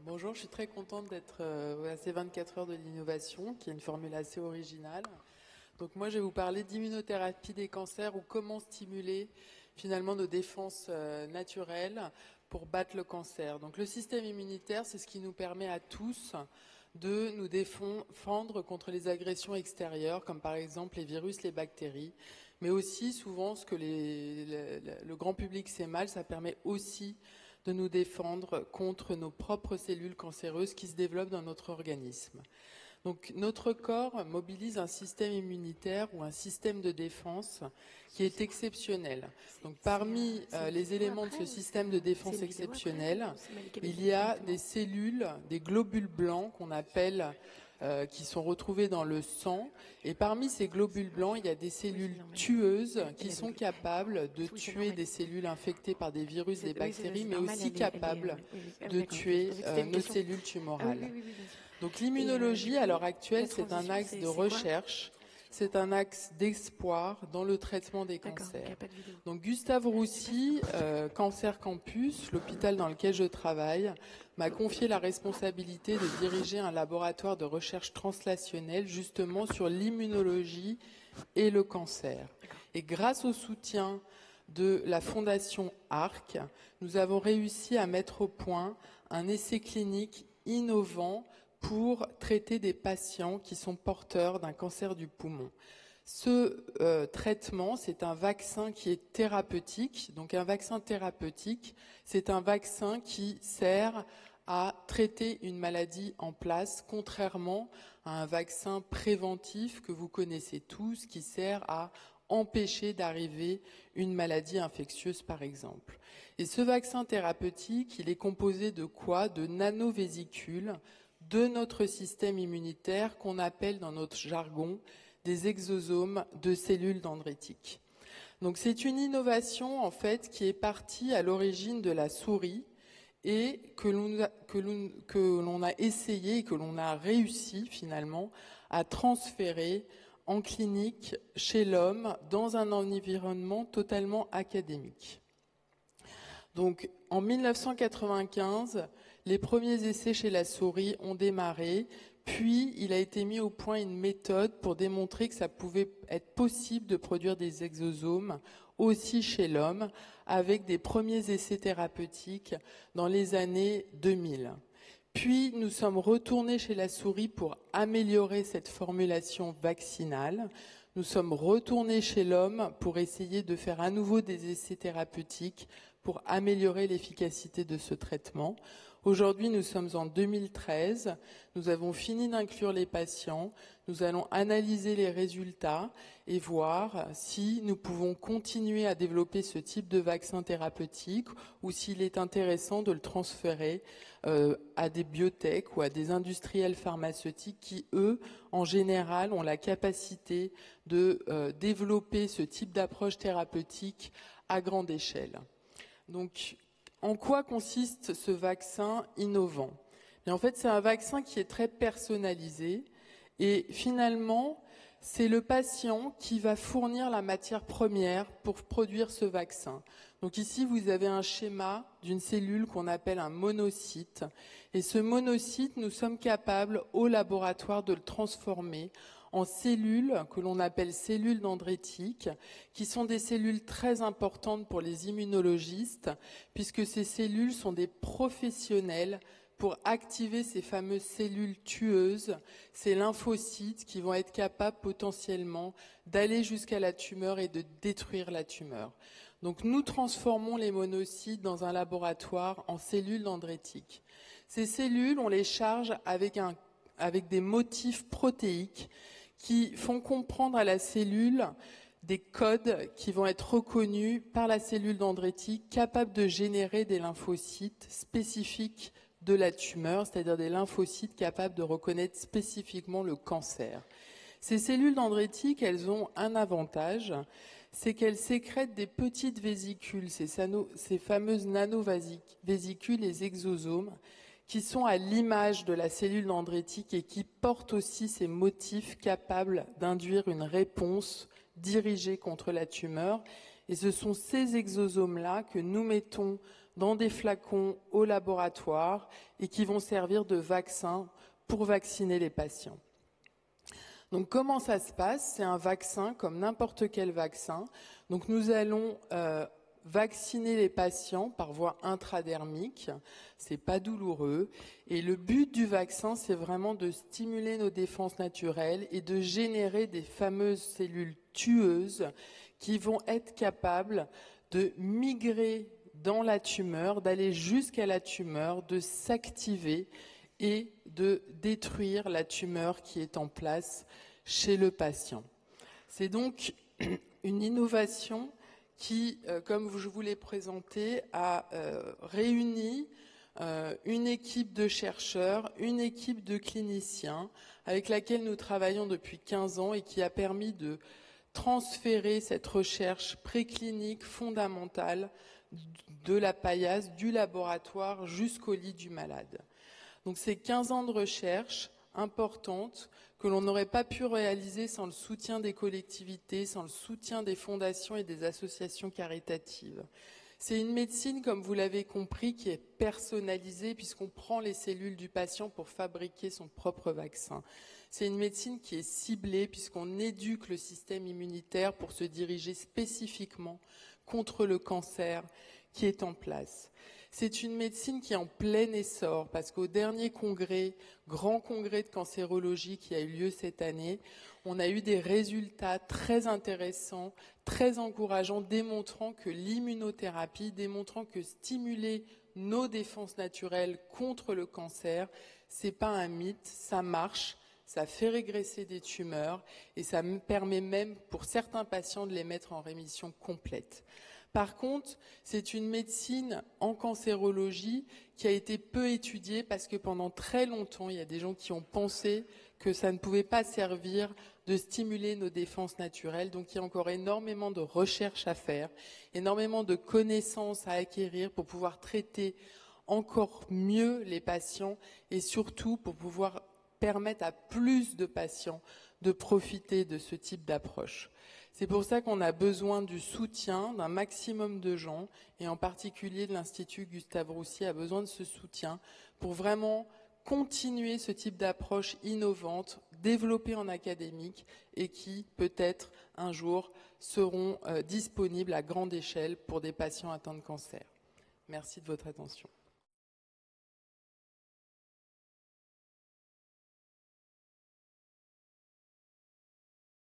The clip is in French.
Bonjour, je suis très contente d'être à ces 24 heures de l'innovation, qui est une formule assez originale. Donc moi, je vais vous parler d'immunothérapie des cancers ou comment stimuler finalement nos défenses naturelles pour battre le cancer. Donc le système immunitaire, c'est ce qui nous permet à tous de nous défendre contre les agressions extérieures, comme par exemple les virus, les bactéries, mais aussi souvent ce que le grand public sait mal, ça permet aussi de nous défendre contre nos propres cellules cancéreuses qui se développent dans notre organisme. Donc notre corps mobilise un système immunitaire ou un système de défense qui est exceptionnel. Donc parmi les éléments de ce système de défense exceptionnel, il y a des cellules, des globules blancs qu'on appelle qui sont retrouvés dans le sang. Et parmi ces globules blancs, il y a des cellules tueuses qui sont capables de tuer des cellules infectées par des virus, des bactéries, mais aussi capables de tuer nos cellules tumorales. Donc l'immunologie, à l'heure actuelle, c'est un axe de recherche, c'est un axe d'espoir dans le traitement des cancers. Donc Gustave Roussy, Cancer Campus, l'hôpital dans lequel je travaille, m'a confié la responsabilité de diriger un laboratoire de recherche translationnelle justement sur l'immunologie et le cancer. Et grâce au soutien de la fondation ARC, nous avons réussi à mettre au point un essai clinique innovant pour traiter des patients qui sont porteurs d'un cancer du poumon. Ce traitement, c'est un vaccin qui est thérapeutique. Donc un vaccin thérapeutique, c'est un vaccin qui sert à traiter une maladie en place, contrairement à un vaccin préventif que vous connaissez tous, qui sert à empêcher d'arriver une maladie infectieuse, par exemple. Et ce vaccin thérapeutique, il est composé de quoi? De nanovésicules de notre système immunitaire qu'on appelle dans notre jargon des exosomes de cellules dendritiques. Donc c'est une innovation en fait qui est partie à l'origine de la souris et que l'on a essayé et que l'on a réussi finalement à transférer en clinique chez l'homme dans un environnement totalement académique. Donc en 1995, les premiers essais chez la souris ont démarré, puis il a été mis au point une méthode pour démontrer que ça pouvait être possible de produire des exosomes aussi chez l'homme, avec des premiers essais thérapeutiques dans les années 2000. Puis nous sommes retournés chez la souris pour améliorer cette formulation vaccinale. Nous sommes retournés chez l'homme pour essayer de faire à nouveau des essais thérapeutiques pour améliorer l'efficacité de ce traitement. Aujourd'hui, nous sommes en 2013. Nous avons fini d'inclure les patients. Nous allons analyser les résultats et voir si nous pouvons continuer à développer ce type de vaccin thérapeutique ou s'il est intéressant de le transférer à des biotech ou à des industriels pharmaceutiques qui, eux, en général, ont la capacité de développer ce type d'approche thérapeutique à grande échelle. Donc, en quoi consiste ce vaccin innovant? Et en fait, c'est un vaccin qui est très personnalisé et finalement, c'est le patient qui va fournir la matière première pour produire ce vaccin. Donc ici, vous avez un schéma d'une cellule qu'on appelle un monocyte. Et ce monocyte, nous sommes capables au laboratoire de le transformer en cellules que l'on appelle cellules dendritiques, qui sont des cellules très importantes pour les immunologistes, puisque ces cellules sont des professionnels pour activer ces fameuses cellules tueuses, ces lymphocytes qui vont être capables potentiellement d'aller jusqu'à la tumeur et de détruire la tumeur. Donc nous transformons les monocytes dans un laboratoire en cellules dendritiques. Ces cellules, on les charge avec des motifs protéiques qui font comprendre à la cellule des codes qui vont être reconnus par la cellule dendritique capable de générer des lymphocytes spécifiques de la tumeur, c'est-à-dire des lymphocytes capables de reconnaître spécifiquement le cancer. Ces cellules dendritiques, elles ont un avantage, c'est qu'elles sécrètent des petites vésicules, ces fameuses nanovésicules, les exosomes, qui sont à l'image de la cellule dendritique et qui portent aussi ces motifs capables d'induire une réponse dirigée contre la tumeur. Et ce sont ces exosomes-là que nous mettons dans des flacons au laboratoire et qui vont servir de vaccin pour vacciner les patients. Donc comment ça se passe? C'est un vaccin comme n'importe quel vaccin. Donc nous allons vacciner les patients par voie intradermique. C'est pas douloureux. Et le but du vaccin, c'est vraiment de stimuler nos défenses naturelles et de générer des fameuses cellules tueuses qui vont être capables de migrer dans la tumeur, d'aller jusqu'à la tumeur, de s'activer et de détruire la tumeur qui est en place chez le patient. C'est donc une innovation qui, comme je vous l'ai présenté, a réuni une équipe de chercheurs, une équipe de cliniciens avec laquelle nous travaillons depuis 15 ans et qui a permis de transférer cette recherche préclinique fondamentale de la paillasse, du laboratoire jusqu'au lit du malade. Donc c'est 15 ans de recherche importante que l'on n'aurait pas pu réaliser sans le soutien des collectivités, sans le soutien des fondations et des associations caritatives. C'est une médecine, comme vous l'avez compris, qui est personnalisée puisqu'on prend les cellules du patient pour fabriquer son propre vaccin. C'est une médecine qui est ciblée puisqu'on éduque le système immunitaire pour se diriger spécifiquement contre le cancer qui est en place. C'est une médecine qui est en plein essor parce qu'au dernier congrès, grand congrès de cancérologie qui a eu lieu cette année, on a eu des résultats très intéressants, très encourageants, démontrant que l'immunothérapie, démontrant que stimuler nos défenses naturelles contre le cancer, c'est pas un mythe, ça marche. Ça fait régresser des tumeurs et ça me permet même pour certains patients de les mettre en rémission complète. Par contre, c'est une médecine en cancérologie qui a été peu étudiée parce que pendant très longtemps, il y a des gens qui ont pensé que ça ne pouvait pas servir de stimuler nos défenses naturelles. Donc il y a encore énormément de recherches à faire, énormément de connaissances à acquérir pour pouvoir traiter encore mieux les patients et surtout pour pouvoir permettre à plus de patients de profiter de ce type d'approche. C'est pour ça qu'on a besoin du soutien d'un maximum de gens, et en particulier de l'Institut Gustave Roussy a besoin de ce soutien pour vraiment continuer ce type d'approche innovante, développée en académique, et qui, peut-être, un jour, seront disponibles à grande échelle pour des patients atteints de cancer. Merci de votre attention.